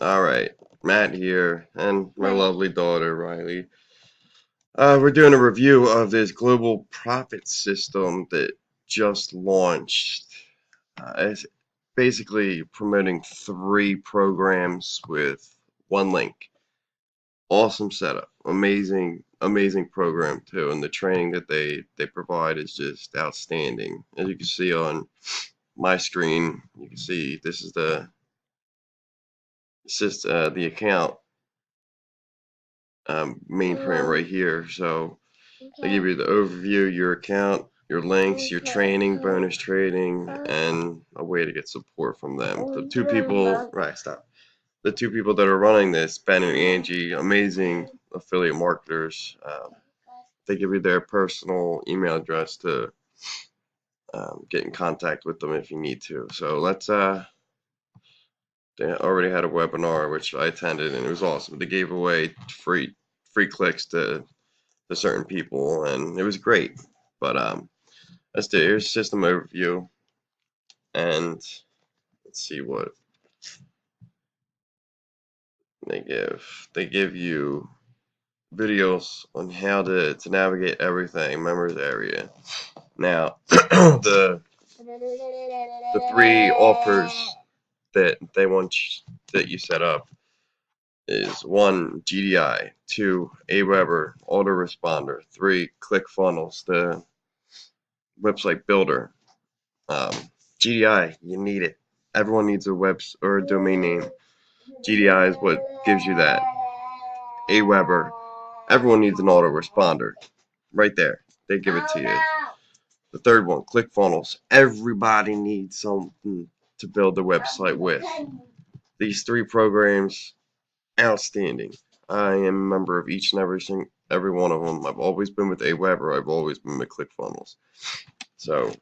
Alright, Matt here, and my lovely daughter, Riley. We're doing a review of this global profit system that just launched. It's basically promoting 3 programs with 1 link. Awesome setup. Amazing program too, and the training that they provide is just outstanding. As you can see on my screen, you can see this is the account main print right here. So they give you the overview, your account, your links, your training, bonus trading, and a way to get support from them. The two people, right, stop. The two people that are running this, Ben and Angie, amazing affiliate marketers. They give you their personal email address to get in contact with them if you need to. So they already had a webinar which I attended and it was awesome. They gave away free clicks to certain people, and it was great. But let's do here's system overview, and let's see what they give. They give you videos on how to navigate everything, members area. Now, the 3 offers that they want that you set up is 1 GDI, 2 Aweber autoresponder, 3 ClickFunnels, the website builder. GDI, you need it. Everyone needs a web or a domain name. GDI is what gives you that. Aweber, everyone needs an autoresponder. Right there, they give it to you. The third one, ClickFunnels. Everybody needs something to build their website with. These 3 programs, outstanding. I am a member of each and every one of them. I've always been with Aweber. I've always been with ClickFunnels. So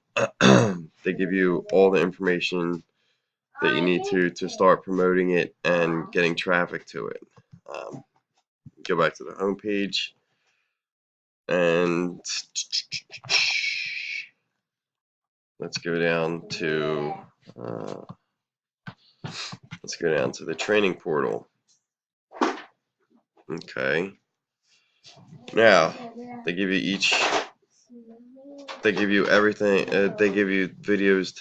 they give you all the information that you need to start promoting it and getting traffic to it. Um, go back to the home page and let's go down to uh, the training portal. Okay. Now they give you everything. They give you videos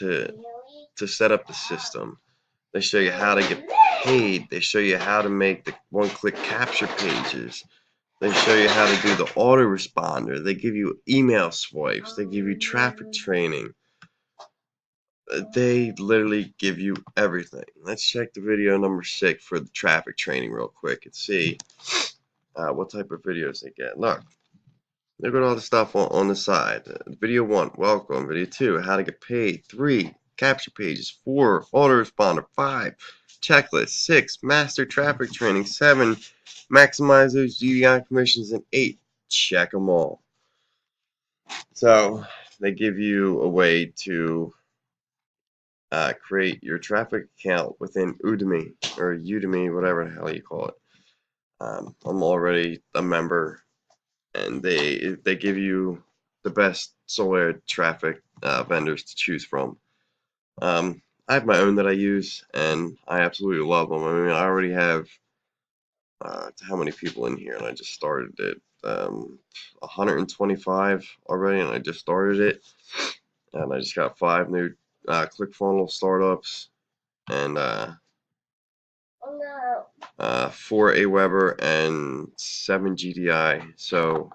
to set up the system. They show you how to get paid. They show you how to make the one-click capture pages. They show you how to do the autoresponder. They give you email swipes. They give you traffic training. They literally give you everything. Let's check the video number 6 for the traffic training real quick and see what type of videos they get. Look at all the stuff on the side. Video 1, welcome. Video 2, how to get paid. 3, capture pages. 4, autoresponder. 5, checklist. 6, master traffic training. 7, maximize those GDI commissions. And 8, check them all. So they give you a way to create your traffic account within Udemy or Udemy, whatever the hell you call it. I'm already a member, and they give you the best solar traffic vendors to choose from. I have my own that I use, and I absolutely love them. I mean, I already have how many people in here, and I just started it. 125 already, and I just started it, and I just got 5 new ClickFunnels startups, and 4 Aweber and 7 GDI. So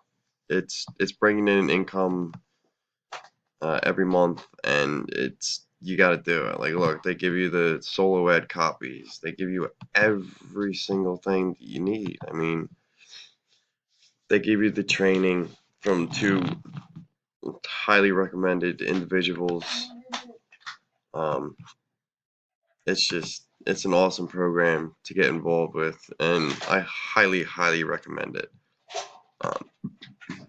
it's bringing in income every month, and you got to do it. Like, look, they give you the solo ed copies. They give you every single thing that you need. I mean, they give you the training from 2 highly recommended individuals. Um, it's an awesome program to get involved with, and I highly recommend it. Um,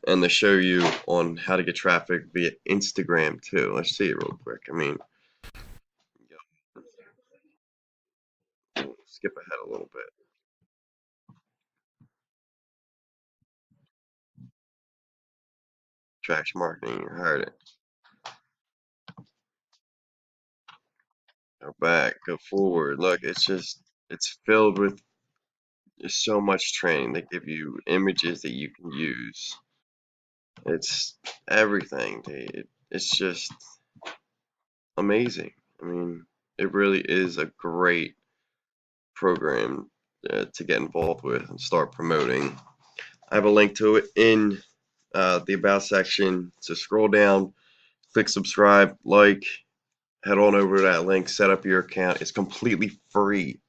and they show you on how to get traffic via Instagram too. Let's see it real quick. I mean, skip ahead a little bit. Traction marketing, you heard it. Go back, go forward. Look, it's just It's filled with so much training. They give you images that you can use. It's everything. It's just amazing. I mean, it really is a great program to get involved with and start promoting. I have a link to it in the About section. So scroll down, click subscribe, like, head on over to that link, set up your account. It's completely free,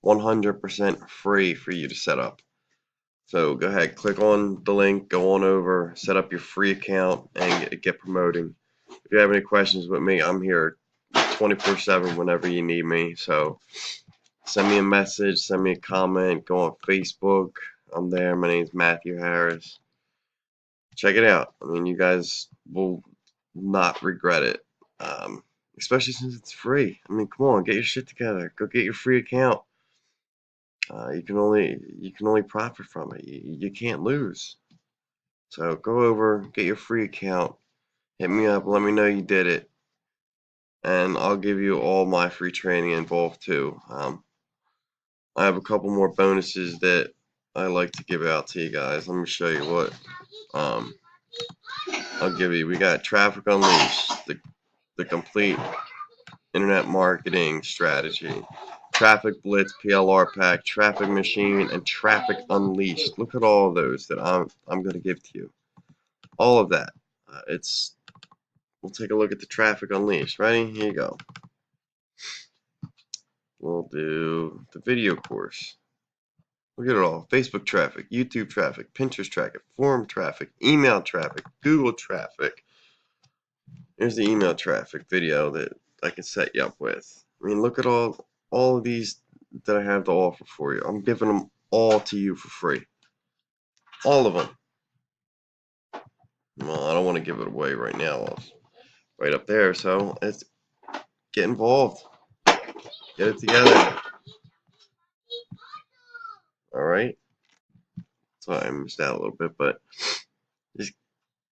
100% free for you to set up. So go ahead, click on the link, go on over, set up your free account, and get promoting. If you have any questions with me, I'm here 24/7 whenever you need me. So send me a message, send me a comment, go on Facebook. I'm there. My name's Matthew Harris. Check it out. I mean, you guys will not regret it, especially since it's free. I mean, come on, get your shit together. Go get your free account. You can only profit from it. You can't lose. So go over, get your free account, hit me up, let me know you did it, and I'll give you all my free training involved too. I have a couple more bonuses that I like to give out to you guys. Let me show you what I'll give you. We got Traffic Unleashed, the complete internet marketing strategy, Traffic Blitz PLR pack, Traffic Machine, and Traffic Unleashed. Look at all of those that I'm going to give to you. All of that. We'll take a look at the Traffic Unleashed. Ready? Here you go. We'll do the video course. Look at it all. Facebook traffic, YouTube traffic, Pinterest traffic, forum traffic, email traffic, Google traffic. Here's the email traffic video that I can set you up with. I mean, look at all of these that I have to offer for you. I'm giving them all to you for free. All of them. Well, I don't want to give it away right now. It's right up there. So get involved. Get it together. All right. So I missed out a little bit, but just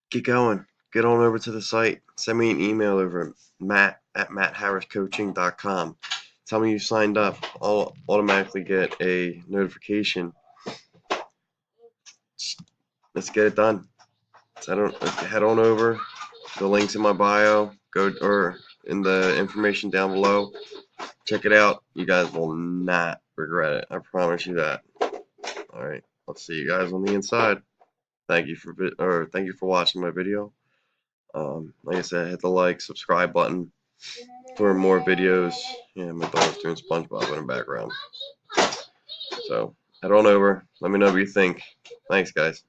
get going. Get on over to the site. Send me an email over at matt@mattharriscoaching.com. Tell me you signed up. I'll automatically get a notification. Let's get it done. Head on over. The link's in my bio. Go or in the information down below. Check it out. You guys will not regret it. I promise you that. All right. I'll see you guys on the inside. Thank you for watching my video. Like I said, hit the like, subscribe button for more videos. Yeah, my dog's doing SpongeBob in the background. So head on over. Let me know what you think. Thanks, guys.